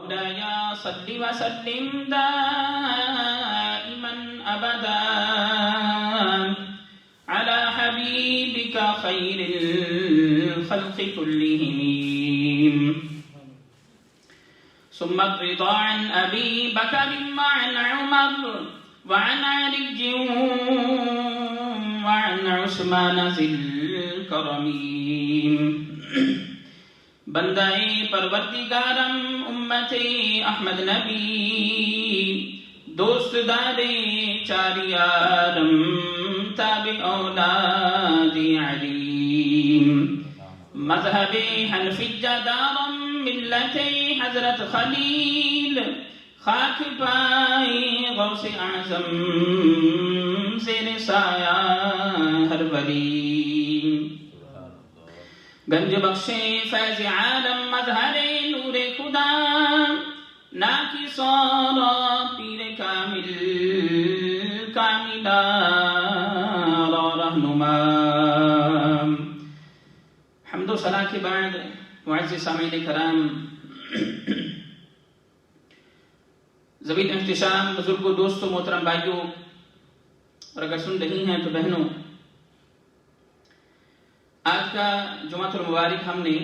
مولاي صل وسلم دائما أبدا على حبيبك خير الخلق كلهم. ثم الرضا عن أبي بكر وعن عمر وعن علي وعن عثمان ذي الكرم. بندائے پروردگارم امت احمد نبی دوست دارے چاریارم تابع اولاد علی مذہب حنفی جدارم ملت حضرت خلیل خاک پائے غوث اعظم زیر سایہ ہر ولی. گنج بخشے فیض عالم مظہر نور خدا ناکی سورا پیر کامل کاملار رہنما. حمد و ثنا کے بعد معزز سامعین کرام، ذوی احتشام بزرگوں، دوستوں، محترم بھائیوں، اور اگر سن رہی ہیں تو بہنوں، آج کا جمعۃ المبارک ہم نے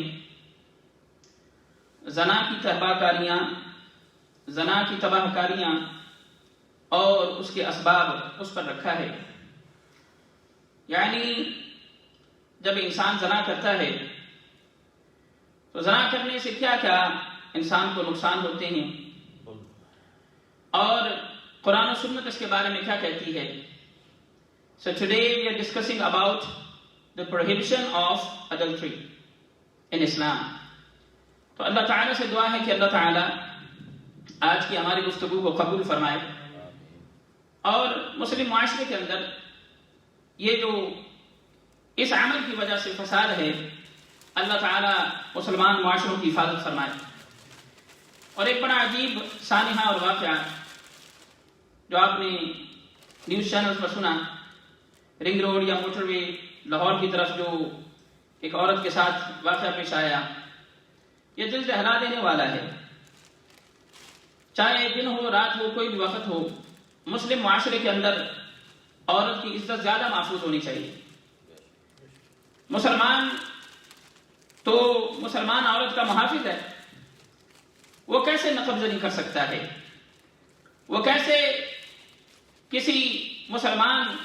زنا کی تباہ کاریاں اور اس کے اسباب اس پر رکھا ہے. یعنی جب انسان زنا کرتا ہے تو زنا کرنے سے کیا کیا انسان کو نقصان ہوتے ہیں، اور قرآن و سنت اس کے بارے میں کیا کہتی ہے. So today we are discussing about the prohibition of adultery in Islam. تو اللہ تعالیٰ سے دعا ہے کہ اللہ تعالیٰ آج کی ہماری گفتگو کو قبول فرمائے، اور مسلم معاشرے کے اندر یہ جو اس عمل کی وجہ سے فساد ہے، اللہ تعالیٰ مسلمان معاشروں کی حفاظت فرمائے. اور ایک بڑا عجیب سانحہ اور واقعہ جو آپ نے نیوز چینلز پر سنا، رنگ روڈ یا موٹر وے لاہور کی طرف جو ایک عورت کے ساتھ واقعہ پیش آیا، یہ دل دہلا دینے والا ہے. چاہے دن ہو، رات ہو، کوئی بھی وقت ہو، مسلم معاشرے کے اندر عورت کی عزت زیادہ محفوظ ہونی چاہیے. مسلمان تو مسلمان عورت کا محافظ ہے، وہ کیسے نقب زنی کر سکتا ہے؟ وہ کیسے کسی مسلمان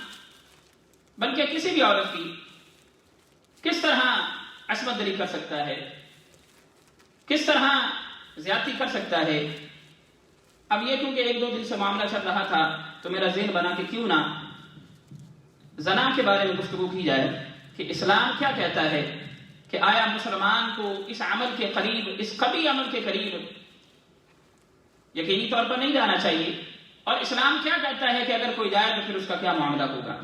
بلکہ کسی بھی عورت کی کس طرح عصمت دری کر سکتا ہے، کس طرح زیادتی کر سکتا ہے؟ اب یہ کیونکہ ایک دو دن سے معاملہ چل رہا تھا تو میرا ذہن بنا کہ کیوں نہ زنا کے بارے میں گفتگو کی جائے کہ اسلام کیا کہتا ہے، کہ آیا مسلمان کو اس عمل کے قریب، اس قبیح عمل کے قریب یقینی طور پر نہیں جانا چاہیے، اور اسلام کیا کہتا ہے کہ اگر کوئی جائے تو پھر اس کا کیا معاملہ ہوگا.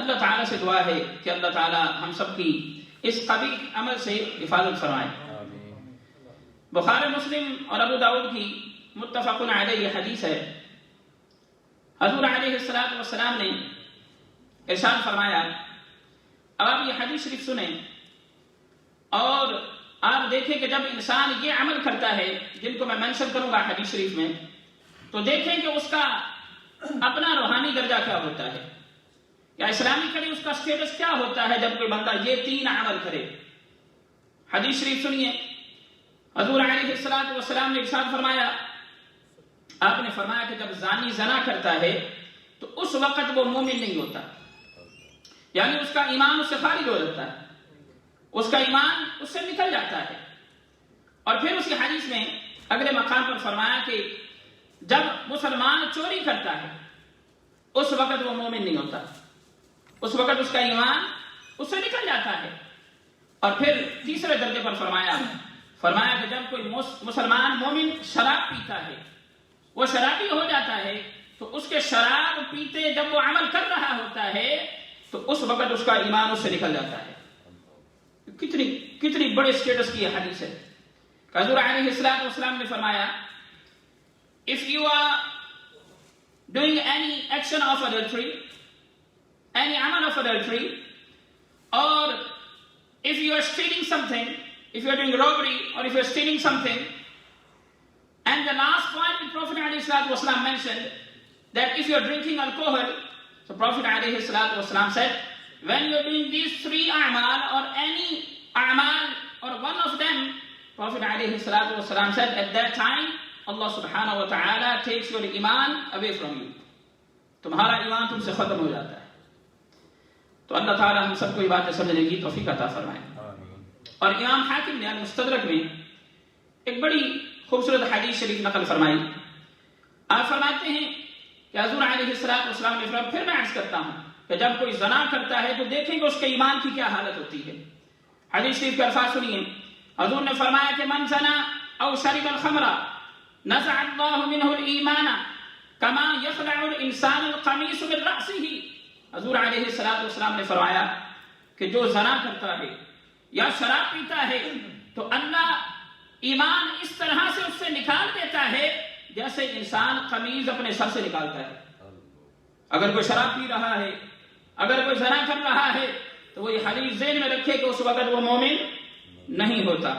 اللہ تعالیٰ سے دعا ہے کہ اللہ تعالیٰ ہم سب کی اس قبیح عمل سے حفاظت فرمائے. بخاری مسلم اور ابو داؤد کی متفق علیہ حدیث ہے، حضور علیہ السلام نے ارشاد فرمایا. اب آپ یہ حدیث شریف سنیں اور آپ دیکھیں کہ جب انسان یہ عمل کرتا ہے جن کو میں منشن کروں گا حدیث شریف میں، تو دیکھیں کہ اس کا اپنا روحانی درجہ کیا ہوتا ہے، یا اسلامی کرے اس کا سٹیٹس کیا ہوتا ہے جب کوئی بندہ یہ تین عمل کرے. حدیث شریف سنیے. حضور علیہ السلام نے ارشاد فرمایا، آپ نے فرمایا کہ جب زانی زنا کرتا ہے تو اس وقت وہ مومن نہیں ہوتا، یعنی اس کا ایمان اس سے خارج ہو جاتا ہے، اس کا ایمان اس سے نکل جاتا ہے. اور پھر اس کی حدیث میں اگلے مقام پر فرمایا کہ جب مسلمان چوری کرتا ہے اس وقت وہ مومن نہیں ہوتا، اس وقت اس کا ایمان اس سے نکل جاتا ہے. اور پھر تیسرے درجے پر فرمایا کہ جب کوئی مسلمان مومن شراب پیتا ہے، وہ شرابی ہو جاتا ہے، تو اس کے شراب پیتے جب وہ عمل کر رہا ہوتا ہے تو اس وقت اس کا ایمان اس سے نکل جاتا ہے. کتنی بڑے سٹیٹس کی یہ حدیث ہے. حضور علیہ السلام نے فرمایا، if you are doing any action of adultery, any amal of adultery, or if you are stealing something, if you are doing robbery or if you are stealing something, ﷺ mentioned that if you're drinking alcohol, so Prophet ﷺ said, when you're doing these three a'mal or any a'mal or one of them, Prophet ﷺ said, at that time, Allah subhanahu wa ta'ala takes your iman away from you. تمہارا ایمان تم سے ختم ہو جاتا ہے. تو اللہ تعالیٰ ہم سب کو یہ باتیں سمجھنے کی توفیق عطا فرمائے. اور امام حاکم نے المستدرک میں ایک بڑی خوبصورت حدیث شریف نقل فرمائی. آپ فرماتے ہیں کہ حضور علیہ السلام نے فرمایا، پھر میں عرض کرتا ہوں کہ جب کوئی زنا کرتا ہے تو دیکھیں کہ اس کے ایمان کی کیا حالت ہوتی ہے. حدیث شریف کے الفاظ سنیے. حضور نے فرمایا کہ من زنا او شرب الخمر نزع اللہ منہ الایمان کما یخلع الانسان القمیص من رأسہ. حضور علیہ السلام نے فرمایا کہ جو زنا کرتا ہے یا شراب پیتا ہے تو اللہ ایمان اس طرح سے اس سے نکال دیتا ہے جیسے انسان قمیض اپنے سر سے نکالتا ہے. اگر کوئی شراب پی رہا ہے، اگر کوئی زنا کر رہا ہے تو وہ یہ حدیث ذہن میں رکھے کہ اس وقت وہ مومن نہیں ہوتا.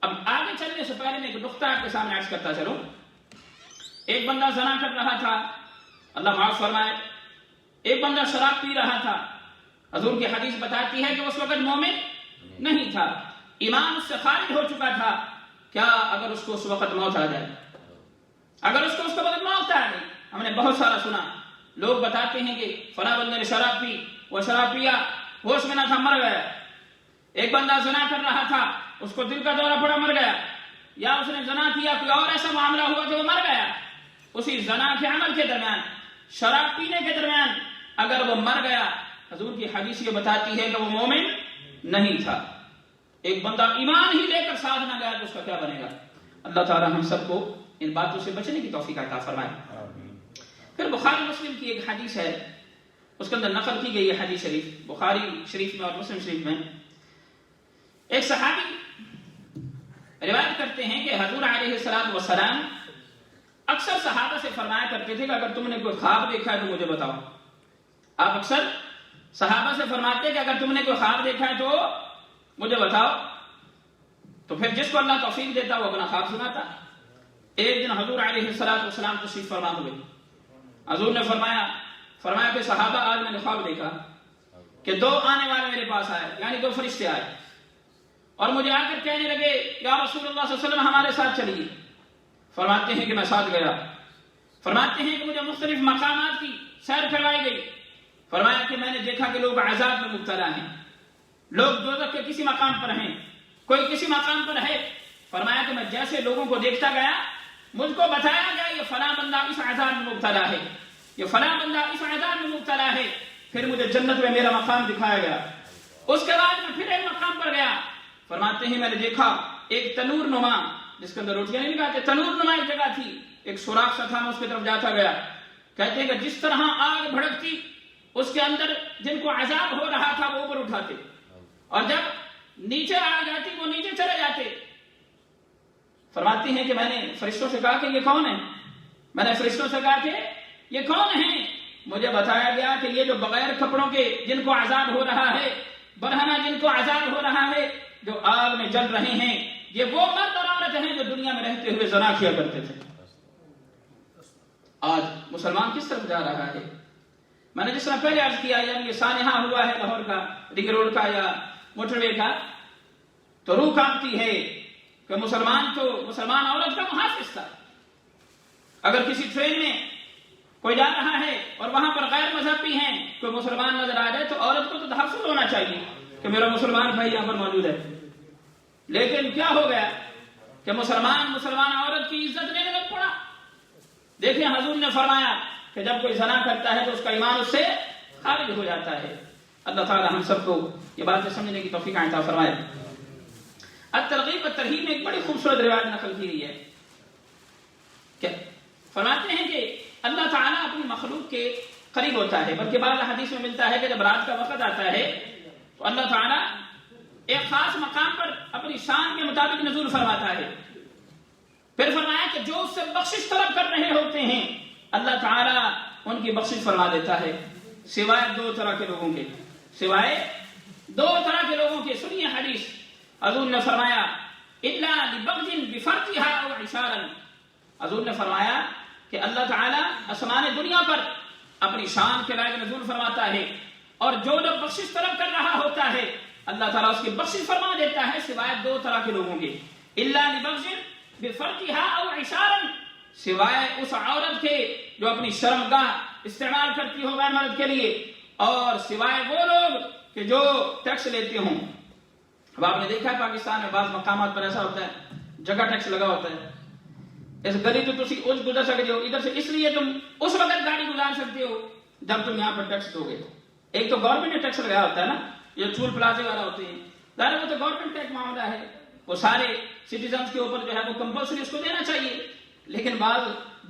اب آگے چلنے سے پہلے میں ایک نقطہ آپ کے سامنے عرض کرتا چلوں. ایک بندہ زنا کر رہا تھا، اللہ معاف فرمائے، ایک بندہ شراب پی رہا تھا. حضور کی حدیث بتاتی ہے کہ اس وقت مومن نہیں تھا، ایمان اس سے خارج ہو چکا تھا. کیا اگر اس کو اس وقت موت آ جائے، اگر اس کو اس وقت موت آ گئی؟ ہم نے بہت سارا سنا، لوگ بتاتے ہیں کہ فلاں بندے نے شراب پی، وہ شراب پیا، ہوش میں نہ تھا، مر گیا. ایک بندہ زنا کر رہا تھا، اس کو دل کا دورہ پڑا، مر گیا. یا اس نے زنا کیا، کوئی اور ایسا معاملہ ہوا کہ وہ مر گیا. اسی زنا کے عمل کے درمیان، شراب پینے کے درمیان اگر وہ مر گیا، حضور کی حدیث یہ بتاتی ہے کہ وہ مومن نہیں تھا. ایک بندہ ایمان ہی لے کر ساتھ نہ گیا تو اس کا کیا بنے گا؟ اللہ تعالی ہم سب کو ان باتوں سے بچنے کی توفیق عطا فرمائے. پھر بخاری مسلم کی ایک حدیث ہے، اس کے اندر نقل کی گئی ہے حدیث شریف، بخاری شریف میں اور مسلم شریف میں. ایک صحابی روایت کرتے ہیں کہ حضور علیہ السلام اکثر صحابہ سے فرمایا کرتے تھے کہ اگر تم نے کوئی خواب دیکھا ہے تو مجھے بتاؤ. آپ اکثر صحابہ سے فرماتے کہ اگر تم نے کوئی خواب دیکھا ہے تو مجھے بتاؤ. تو پھر جس کو اللہ توفیق دیتا وہ اپنا خواب سناتا. ایک دن حضور علیہ السلام تشریف فرما ہوئے. حضور نے فرمایا کہ صحابہ آج میں نے خواب دیکھا کہ دو آنے والے میرے پاس آئے، یعنی دو فرشتے آئے، اور مجھے آ کر کہنے لگے یا رسول اللہ صلی اللہ علیہ وسلم ہمارے ساتھ چلیے. فرماتے ہیں کہ میں ساتھ گیا. فرماتے ہیں کہ مجھے مختلف مقامات کی سیر کروائی گئی. فرمایا کہ میں نے دیکھا کہ لوگ عذاب میں مبتلا ہیں، لوگ دوزخ کے کسی مقام پر ہیں، کوئی کسی مقام پر ہے. فرمایا کہ میں جیسے لوگوں کو دیکھتا گیا مجھ کو بتایا گیا یہ فلاں بندہ اس عذاب میں مبتلا ہے، یہ فلاں بندہ اس عذاب میں مبتلا ہے. پھر مجھے جنت میں میرا مقام دکھایا گیا. اس کے بعد میں پھر ایک مقام پر گیا. فرماتے ہیں میں نے دیکھا ایک تنور نما، جس کے اندر روٹیاں نہیں نکالتے، تنور نما ایک جگہ تھی، ایک سوراخ سا تھا، میں اس کی طرف جاتا گیا. کہتے ہیں کہ جس طرح آگ بھڑکتی اس کے اندر جن کو عذاب ہو رہا تھا وہ اوپر اٹھاتے، اور جب نیچے آ جاتی وہ نیچے چلے جاتے. فرماتے ہیں کہ میں نے فرشتوں سے کہا کہ یہ کون ہے؟ میں نے فرشتوں سے کہا کہ یہ کون ہیں؟ مجھے بتایا گیا کہ یہ جو بغیر کپڑوں کے جن کو عذاب ہو رہا ہے، برہنہ جن کو عذاب ہو رہا ہے، جو آگ میں جل رہے ہیں، یہ وہ مرد اور عورت ہیں جو دنیا میں رہتے ہوئے زنا کیا کرتے تھے. آج مسلمان کس طرف جا رہا ہے؟ میں نے جس طرح پہلے عرض کیا، یعنی یہ سانحہ ہوا ہے لاہور کا، رنگ روڈ کا یا موٹر وے کا، تو روح کانپتی ہے کہ مسلمان عورت کا محافظ تھا. اگر کسی ٹرین میں کوئی جا رہا ہے اور وہاں پر غیر مذہبی ہیں، کوئی مسلمان نظر آ جائے تو عورت کو تو تحفظ ہونا چاہیے کہ میرا مسلمان بھائی یہاں پر موجود ہے. لیکن کیا ہو گیا کہ مسلمان عورت کی عزت لینے لگ پڑا. دیکھیں حضور نے فرمایا کہ جب کوئی زنا کرتا ہے تو اس کا ایمان اس سے خارج ہو جاتا ہے. اللہ تعالی ہم سب کو یہ باتیں سمجھنے کی توفیق عطا فرمائے. الترغیب والترہیب میں ایک بڑی خوبصورت روایت نقل کی گئی ہے کہ فرماتے ہیں کہ اللہ تعالیٰ اپنی مخلوق کے قریب ہوتا ہے، بلکہ بعض حدیث میں ملتا ہے کہ جب رات کا وقت آتا ہے تو اللہ تعالیٰ ایک خاص مقام پر اپنی شان کے مطابق نزول فرماتا ہے. پھر فرمایا کہ جو اس سے بخشش طلب کر رہے ہوتے ہیں اللہ تعالیٰ ان کی بخشش فرما دیتا ہے، سوائے دو طرح کے لوگوں کے. سنیے حدیث. حضور نے فرمایا الا لبغض بفرجها او عشارا. حضور نے فرمایا کہ اللہ تعالیٰ آسمان دنیا پر اپنی شان کے لائق نزول فرماتا ہے، اور جو لوگ بخشش طلب کر رہا ہوتا ہے اللہ تعالیٰ اس کی بخشش فرما دیتا ہے، سوائے دو طرح کے لوگوں کے، الا لبغض بفرجها او عشارا، سوائے اس عورت کے جو اپنی شرمگاہ استعمال کرتی ہو غیر مرد کے لیے، اور سوائے وہ لوگ کہ جو ٹیکس لیتے ہوں۔ اب آپ نے دیکھا ہے پاکستان میں بعض مقامات پر ایسا ہوتا ہے جگہ ٹیکس لگا ہوتا ہے، اس گلی تو تسی اس گزر سکتے ہو ادھر سے، اس لیے تم اس وقت گاڑی گزار سکتے ہو جب تم یہاں پر ٹیکس دو گے۔ ایک تو گورنمنٹ نے ٹیکس لگایا ہوتا ہے نا، یہ ٹول پلازے والا ہوتے ہیں، ظاہر وہ تو گورنمنٹ کا ایک معاملہ ہے، وہ سارے سٹیزنز کے اوپر جو ہے وہ کمپلسری اس کو دینا چاہیے، لیکن بعض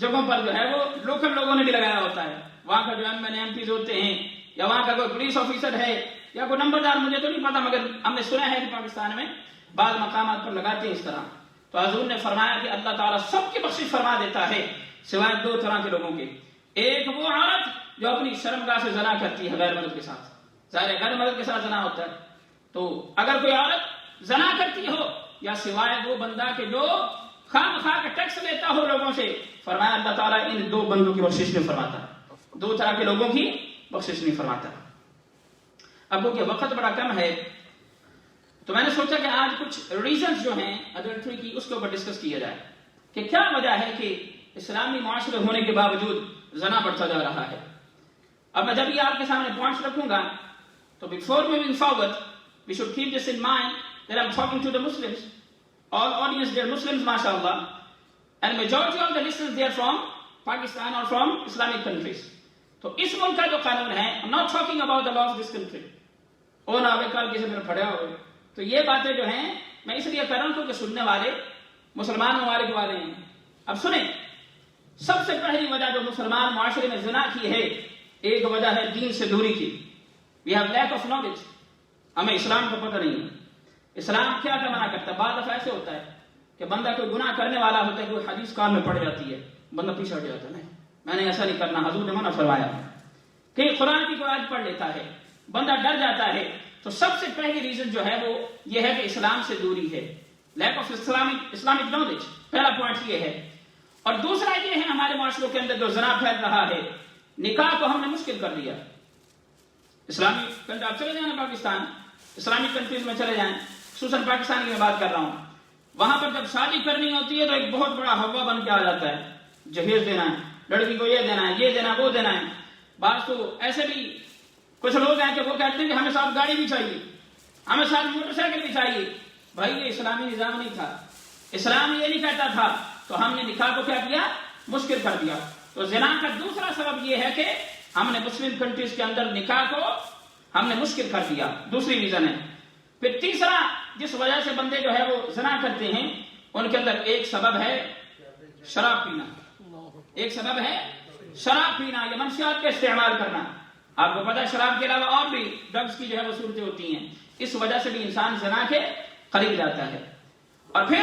جگہوں پر جو ہے وہ لوکل لوگوں نے بھی لگایا ہوتا ہے، وہاں کا جو ایم پیز ہوتے ہیں یا وہاں کا کوئی پولیس آفیسر ہے یا کوئی نمبردار، مجھے تو نہیں پتا، مگر ہم نے سنا ہے کہ پاکستان میں بعض مقامات پر لگاتے ہیں اس طرح۔ تو حضور نے فرمایا کہ اللہ تعالیٰ سب کی بخشش فرما دیتا ہے سوائے دو طرح کے لوگوں کے، ایک وہ عورت جو اپنی شرمگاہ سے زنا کرتی ہے غیر مرد کے ساتھ، ظاہر ہے غیر مرد کے ساتھ زنا ہوتا ہے، تو اگر کوئی عورت زنا کرتی ہو، یا سوائے وہ بندہ کہ جو خام خواہ کا ٹیکس لیتا ہو لوگوں سے، فرمایا اللہ تعالیٰ ان دو بندوں کی بخشش نہیں فرماتا، دو طرح کے لوگوں کی بخشش نہیں فرماتا۔ اب وہ کہ وقت بڑا کم ہے تو میں نے سوچا کہ آج کچھ ریزنز جو ہیں ایڈلٹری کی اس کے اوپر ڈسکس کیا جائے کہ کیا وجہ ہے کہ اسلامی معاشرے ہونے کے باوجود زنا بڑھتا جا رہا ہے۔ اب میں جب یہ آپ کے سامنے پوائنٹس رکھوں گا تو before moving forward we should keep this in mind that I'm talking to the Muslims, all audience they are Muslims mashallah, and majority of the listeners they are from Pakistan or from Islamic countries. تو اس ملک کا جو قانون ہے I'm not talking about the law of this country، او نہ ہوئے کل کسی میں پڑھا ہوئے، تو یہ باتیں جو ہیں میں اس لیے کر رہا ہوں کیونکہ سننے والے مسلمان ممالک والے ہیں۔ اب سنیں، سب سے پہلی وجہ جو مسلمان معاشرے میں زنا کی ہے، ایک وجہ ہے دین سے دوری کی، we have lack of knowledge، ہمیں اسلام کا پتہ نہیں ہے، اسلام کیا کیا منع کرتا ہے۔ بعض دفعہ ایسے ہوتا ہے کہ بندہ کوئی گناہ کرنے والا ہوتا ہے، کوئی حدیث کان میں پڑ جاتی ہے، بندہ پیچھے ہٹ جاتا ہے، نہیں میں نے ایسا نہیں کرنا، حضور نے منع فرمایا، کہ قرآن کی کوئی آیت پڑھ لیتا ہے، بندہ ڈر جاتا ہے۔ تو سب سے پہلی ریزن جو ہے وہ یہ ہے کہ اسلام سے دوری ہے، لیک آف اسلامک نالج، پہلا پوائنٹ یہ ہے۔ اور دوسرا یہ ہے ہمارے معاشروں کے اندر جو زنا پھیل رہا ہے، نکاح کو ہم نے مشکل کر دیا۔ اسلامی کنٹری آپ چلے جائیں پاکستان، اسلامک کنٹریز میں چلے جائیں، خصوصاً پاکستان کی میں بات کر رہا ہوں، وہاں پر جب شادی کرنی ہوتی ہے تو ایک بہت بڑا ہوا بن کے آ جاتا ہے، جہیز دینا ہے، لڑکی کو یہ دینا ہے، یہ دینا وہ دینا ہے۔ بعض تو ایسے بھی کچھ لوگ ہیں کہ وہ کہتے ہیں کہ ہمیں ساتھ گاڑی بھی چاہیے، ہمیں ساتھ موٹر سائیکل بھی چاہیے۔ بھائی یہ اسلامی نظام نہیں تھا، اسلام یہ نہیں کہتا تھا، تو ہم نے نکاح کو کیا کیا؟ مشکل کر دیا۔ تو زنا کا دوسرا سبب یہ ہے کہ ہم نے مسلم کنٹریز کے اندر نکاح کو ہم نے مشکل کر دیا، دوسری ریزن ہے۔ پھر تیسرا جس وجہ سے بندے جو ہے وہ زنا کرتے ہیں، ان کے اندر ایک سبب ہے شراب پینا، ایک سبب ہے شراب پینا یا منشیات کا استعمال کرنا۔ آپ کو پتا ہے شراب کے علاوہ اور بھی ڈرگز کی جو ہے وہ صورتیں ہوتی ہیں، اس وجہ سے بھی انسان زنا کے قریب جاتا ہے۔ اور پھر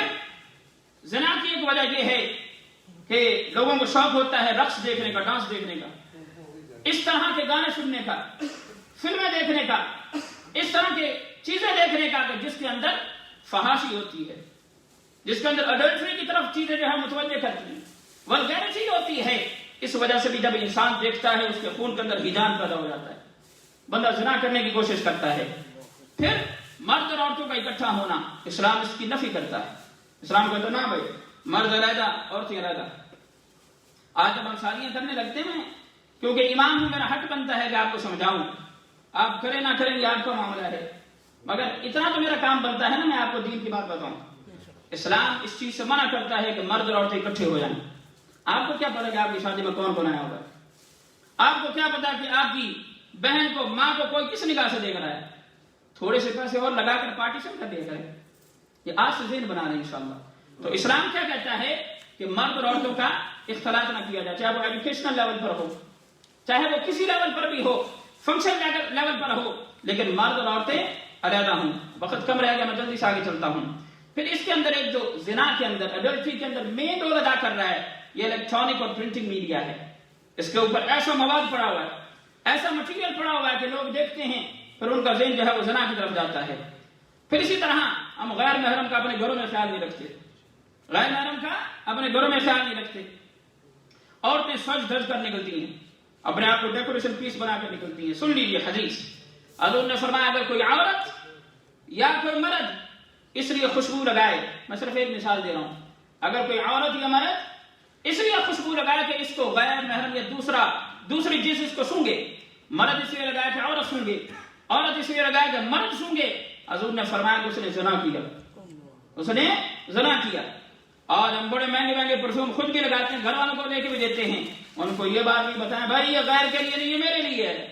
زنا کی ایک وجہ یہ ہے کہ لوگوں کو شوق ہوتا ہے رقص دیکھنے کا، ڈانس دیکھنے کا، اس طرح کے گانے سننے کا، فلمیں دیکھنے کا، اس طرح کے چیزیں دیکھنے کا کہ جس کے اندر فحاشی ہوتی ہے، جس کے اندر اڈلٹری کی طرف چیزیں جو ہے متوجہ کرتی ہیں، ولگیرٹی ہوتی ہے۔ اس وجہ سے بھی جب انسان دیکھتا ہے اس کے خون کے اندر ہیجان پیدا ہو جاتا ہے، بندہ زنا کرنے کی کوشش کرتا ہے۔ پھر مرد اور عورتوں کا اکٹھا ہونا، اسلام اس کی نفی کرتا ہے، اسلام کہتا ہے نا بھائی مرد علیحدہ عورتیں علیحدہ۔ آج جب ہم شادیاں کرنے لگتے ہیں، کیونکہ امام ہوں میرا حق بنتا ہے کہ آپ کو سمجھاؤں، آپ کریں نہ کریں یہ آپ کا معاملہ ہے، مگر اتنا تو میرا کام بنتا ہے نا میں آپ کو دین کی بات بتاؤں۔ اسلام اس چیز سے منع کرتا ہے کہ مرد اور عورتیں اکٹھے ہو جائیں۔ آپ کو کیا پتا کہ آپ کی شادی میں کون کون آیا ہوگا؟ آپ کو کیا پتا کہ آپ کی بہن کو، ماں کو کوئی کس نگاہ سے دیکھ رہا ہے؟ تھوڑے سے پیسے اور لگا کر پارٹیشن کر دیا کرے، یہ آج سے ذہن بنا رہے ہیں انشاءاللہ۔ تو اسلام کیا کہتا ہے کہ مرد اور عورتوں کا اختلاط نہ کیا جائے، چاہے وہ ایجوکیشنل لیول پر ہو، چاہے وہ کسی لیول پر بھی ہو، فنکشن لیول پر ہو، لیکن مرد اور عورتیں علیحدہ ہوں۔ وقت کم رہے گا، میں جلدی سے آگے چلتا ہوں۔ پھر اس کے اندر ایک جو زنا کے اندر، ایڈلٹری کے اندر مین رول ادا کر رہا ہے، یہ الیکٹرانک اور پرنٹنگ میڈیا ہے۔ اس کے اوپر ایسا مواد پڑا ہوا ہے، ایسا مٹیریل پڑا ہوا ہے کہ لوگ دیکھتے ہیں پھر ان کا ذہن جو ہے وہ زنا کی طرف جاتا ہے۔ پھر اسی طرح ہم غیر محرم کا اپنے گھروں میں خیال نہیں رکھتے، غیر محرم کا اپنے گھروں میں خیال نہیں رکھتے، عورتیں سج دھج کر نکلتی ہیں، اپنے آپ کو ڈیکوریشن پیس بنا کر نکلتی ہیں. سن لیجیے حدیث. حضور نے فرمایا اگر کوئی عورت یا کوئی مرد اس لیے خوشبو لگائے، میں صرف ایک مثال دے رہا ہوں، اگر کوئی عورت یا مرد اس لیے خوشبو لگائے کہ اس کو غیر محرم یا دوسری چیز اس کو سونگے، مرد اس لیے لگایا کہ عورت سونگے، عورت اس لیے لگایا کہ مرد سونگے، حضور نے فرمایا کہ اس نے زنا کیا، اس نے زنا کیا. اور ہم بڑے مہنگے مہنگے پرفیوم خود بھی لگاتے ہیں، گھر والوں کو لے کے بھی دیتے ہیں، ان کو یہ بات بھی بتائیں بھائی یہ غیر کے لیے نہیں، یہ میرے لیے ہے،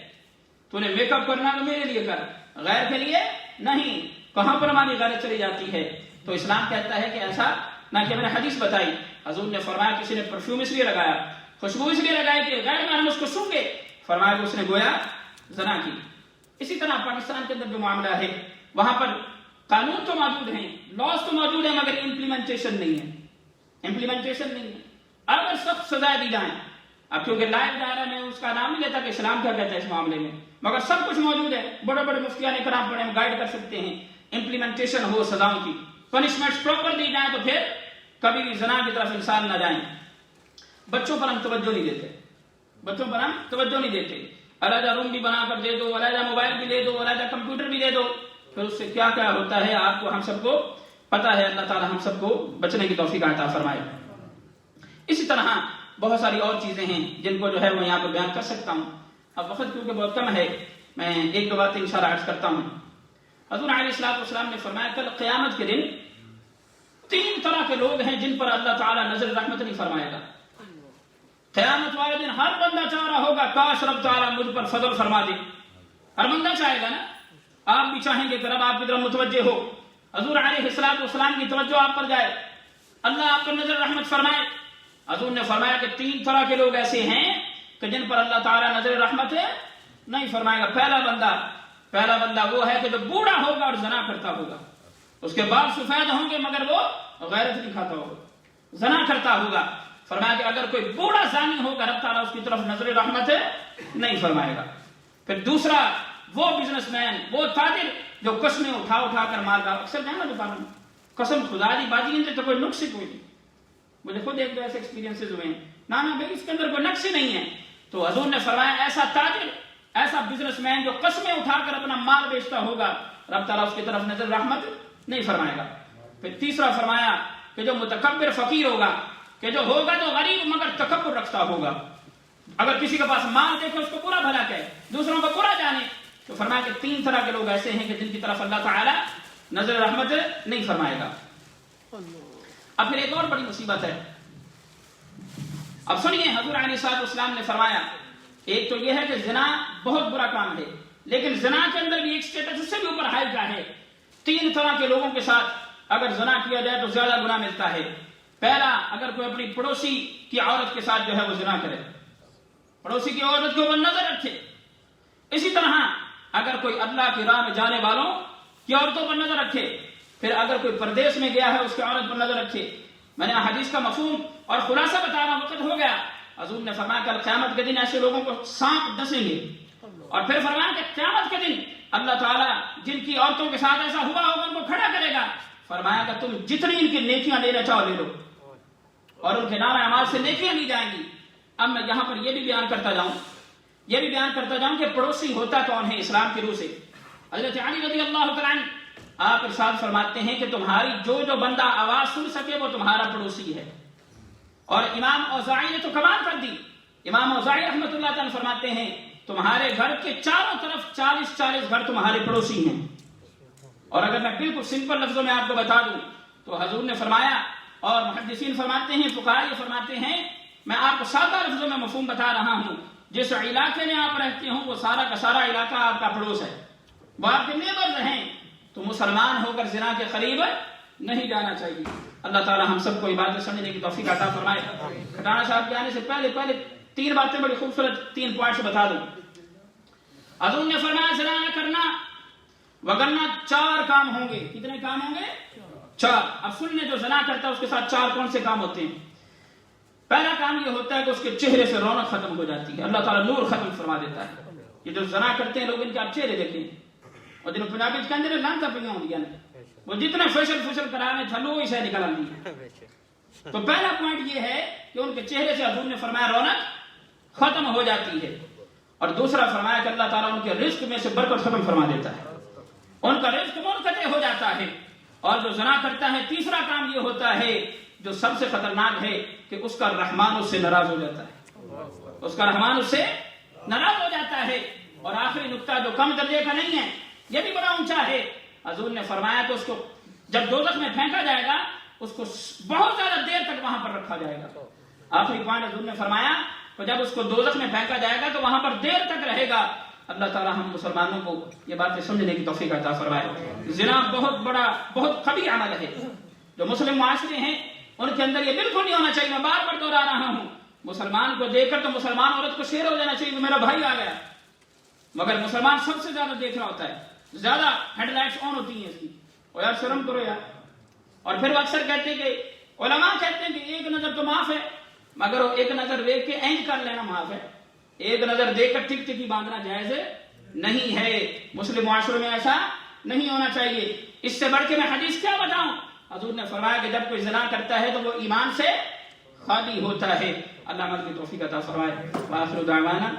تو نے میک اپ کرنا تو میرے لیے کر، غیر کے لیے نہیں. کہاں پر ہماری غیرت چلی جاتی ہے؟ تو اسلام کہتا ہے کہ ایسا نہ. کہ میں نے حدیث بتائی، حضور نے فرمایا کسی نے پرفیوم اس لیے لگایا، خوشبو اس لیے لگائی کہ غیر محرم اس کو سونگے، فرمایا کہ اس نے گویا زنا کی. اسی طرح پاکستان کے اندر جو معاملہ ہے وہاں پر قانون تو موجود ہیں، لاس تو موجود ہیں، مگر امپلیمنٹیشن نہیں ہے. امپلیمنٹیشن نہیں ہے. اگر سخت سزا دی جائیں، اب کیونکہ لائیو دائرہ میں اس کا نام نہیں لیتا کہ اسلام کیا کہتا ہے اس معاملے میں، مگر سب کچھ موجود ہے، بڑے بڑے مفتیان کرام پڑھے ہم گائیڈ کر سکتے ہیں. امپلیمنٹیشن ہو سزاؤں کی، پنشمنٹس پراپر دی جائیں تو پھر کبھی بھی زنا کی طرف انسان نہ جائیں. بچوں پر ہم توجہ نہیں دیتے، بچوں پر ہم توجہ نہیں دیتے. علیحدہ روم بھی بنا کر دے دو، علیحدہ موبائل بھی دے دو، علیحدہ کمپیوٹر بھی دے دو، پھر اس سے کیا کیا ہوتا ہے آپ کو ہم سب کو پتا ہے. اللہ تعالی ہم سب کو بچنے کی توفیق عطا فرمائے. اسی طرح بہت ساری اور چیزیں ہیں جن کو جو ہے میں یہاں پر بیان کر سکتا ہوں. اب وقت کیونکہ بہت کم ہے، میں ایک دو باتیں انشاءاللہ عرض کرتا ہوں. حضور علیہ السلام نے فرمایا کل قیامت کے دن 3 طرح کے لوگ ہیں جن پر اللہ تعالی نظر رحمت نہیں فرمائے گا. قیامت والے دن ہر بندہ چاہ رہا ہوگا کاش رب تعالی مجھ پر فضل فرما دے. ہر بندہ چاہے گا نا، آپ بھی چاہیں گے کہ رب آپ کی طرف متوجہ ہو، حضور علیہ السلام کی توجہ آپ پر جائے، اللہ آپ پر نظر رحمت فرمائے. حضور نے فرمایا کہ 3 طرح کے لوگ ایسے ہیں کہ جن پر اللہ تعالی نظر رحمت نہیں فرمائے گا. پہلا بندہ وہ ہے کہ جو بوڑھا ہوگا اور زنا کرتا ہوگا، اس کے بال سفید ہوں گے مگر وہ غیرت نہیں کھاتا ہوگا، زنا کرتا ہوگا. فرمایا کہ اگر کوئی بوڑھا زانی ہوگا رب تعالیٰ اس کی طرف نظر رحمت نہیں فرمائے گا. پھر دوسرا وہ بزنس مین، وہ تاجر جو قسمیں اٹھا کر مار گا. اکثر جانا دکانوں میں قسم خدا دی بازی ان سے تو کوئی نقص ہی کوئی نہیں. مجھے خود ایک دو ایسے ایکسپیرینسز ہوئے ہیں، نا بھائی اس کے اندر کوئی نقص ہی نہیں ہے. تو حضور نے فرمایا ایسا تاجر، ایسا بزنس مین جو قسمیں اٹھا کر اپنا مال بیچتا ہوگا رب تعالیٰ اس کی طرف نظر رحمت نہیں فرمائے گا. پھر تیسرا فرمایا کہ جو متکبر فقیر ہوگا، کہ جو ہوگا تو غریب مگر تکبر رکھتا ہوگا، اگر کسی کے پاس مال دیکھے اس کو برا بھلا کہے، دوسروں کو برا جانے. تو فرمایا کہ 3 طرح کے لوگ ایسے ہیں کہ جن کی طرف اللہ تعالی نظر رحمت نہیں فرمائے گا. اب پھر ایک اور بڑی مصیبت ہے. اب سنیے حضور علیہ السلام نے فرمایا ایک تو یہ ہے کہ زنا بہت برا کام ہے، لیکن زنا کے اندر بھی ایک سٹیٹس اس سے بھی اوپر ہائی کا ہے. 3 طرح کے لوگوں کے ساتھ اگر زنا کیا جائے تو زیادہ گناہ ملتا ہے. پہلا، اگر کوئی اپنی پڑوسی کی عورت کے ساتھ جو ہے وہ زنا کرے، پڑوسی کی عورت کے اوپر نظر رکھے. اسی طرح اگر کوئی اللہ کی راہ میں جانے والوں کی عورتوں پر نظر رکھے. پھر اگر کوئی پردیس میں گیا ہے اس کی عورت پر نظر رکھے. میں نے حدیث کا مفہوم اور خلاصہ بتا رہا، وقت ہو گیا. حضور نے فرمایا کل قیامت کے دن ایسے لوگوں کو سانپ ڈسیں گے، اور پھر فرمایا کہ قیامت کے دن اللہ تعالیٰ جن کی عورتوں کے ساتھ ایسا ہوا ہوگا ان کو کھڑا کرے گا. فرمایا کہ تم جتنی ان کی نیکیاں لینا چاہو لے لو، اور ان کے نام اعمال سے نیکیاں لی جائیں گی. اب میں یہاں پر یہ بھی بیان کرتا جاؤں کہ پڑوسی ہوتا کون ہے اسلام کی روح سے. حضرت علی رضی اللہ تعالیٰ عنہ آپ ارشاد فرماتے ہیں کہ تمہاری جو بندہ آواز سن سکے وہ تمہارا پڑوسی ہے. اور امام اوزاعی نے تو کمال کر دی. امام اوزاعی رحمۃ اللہ تعالیٰ فرماتے ہیں تمہارے گھر کے چاروں طرف 40 گھر تمہارے پڑوسی ہیں. اور اگر میں بالکل سمپل لفظوں میں آپ کو بتا دوں تو حضور نے فرمایا، اور محدثین فرماتے ہیں، فقہاء یہ فرماتے ہیں، میں آپ کو سادہ لفظوں میں مفہوم بتا رہا ہوں، جس علاقے میں آپ رہتے ہوں وہ سارا کا سارا علاقہ آپ کا پڑوس ہے، وہ آپ کے نیبرز ہیں. تو مسلمان ہو کر زنا کے قریب نہیں جانا چاہیے. اللہ تعالی ہم سب کو عبادت سمجھنے کی توفیق عطا فرمائے. کھٹانا صاحب کے آنے سے پہلے 3 باتیں بڑی خوبصورت 3 پوائنٹس بتا دوں. حضور نے فرمایا زنا نہ کرنا وگرنہ 4 کام ہوں گے. کتنے کام ہوں گے؟ 4. اب سننے جو زنا کرتا ہے اس کے ساتھ 4 کون سے کام ہوتے ہیں؟ پہلا کام یہ ہوتا ہے کہ اس کے چہرے سے رونق ختم ہو جاتی ہے، اللہ تعالیٰ نور ختم فرما دیتا ہے. یہ جو زنا کرتے ہیں لوگ ان کے آپ چہرے دیکھیں، اور جنہوں پنجابی کہتے ہیں لانتا پہ ہوں گیا وہ جتنے فیشل کرا رہے تھلو ہی سے نکل آتی ہے. تو پہلا پوائنٹ یہ ہے کہ ان کے چہرے سے حضور نے فرمایا رونق ختم ہو جاتی ہے، اور دوسرا فرمایا کہ اللہ تعالیٰ ان کے رزق میں سے برکت ختم فرما دیتا ہے، ان کا رزق منقطع ہو جاتا ہے، اور جو زنا کرتا ہے تیسرا کام یہ ہوتا ہے جو سب سے خطرناک ہے کہ اس کا رحمان اس سے ناراض ہو جاتا ہے، اس کا رحمان اس سے ناراض ہو جاتا ہے۔ اور آخری نقطہ جو کم درجے کا نہیں ہے، یہ بھی بڑا اونچا ہے، حضور نے فرمایا کہ اس کو جب دوزخ میں پھینکا جائے گا اس کو بہت زیادہ دیر تک وہاں پر رکھا جائے گا۔ آخری پوائنٹ حضور نے فرمایا کہ جب اس کو دوزخ میں پھینکا جائے گا تو وہاں پر دیر تک رہے گا۔ اللہ تعالیٰ ہم مسلمانوں کو یہ باتیں سمجھنے کی توفیق عطا فرمائے۔ زنا بہت بڑا بہت قبیح عمل ہے، جو مسلم معاشرے ہیں ان کے اندر یہ بالکل نہیں ہونا چاہیے۔ میں بار بار دوہرا رہا ہوں، مسلمان کو دیکھ کر تو مسلمان عورت کو شیر ہو جانا چاہیے کہ میرا بھائی آ گیا، مگر مسلمان سب سے زیادہ دیکھ رہا ہوتا ہے، زیادہ ہیڈ لائٹس آن ہوتی ہیں اس کی، اور یار شرم کرو یار۔ اور پھر وہ اکثر کہتے ہیں کہ علماء کہتے ہیں کہ ایک نظر تو معاف ہے، مگر وہ ایک نظر دیکھ کے اینج کر لینا معاف ہے، ایک نظر دیکھ کر ٹک ٹکی باندھنا جائز نہیں ہے۔ مسلم معاشرے میں ایسا نہیں ہونا چاہیے۔ اس سے بڑھ کے میں حدیث کیا بتاؤں؟ حضور نے فرمایا کہ جب کوئی زنا کرتا ہے تو وہ ایمان سے خالی ہوتا ہے۔ اللہ عمل کی توفیق عطا فرمائے۔ وآخر دعوانا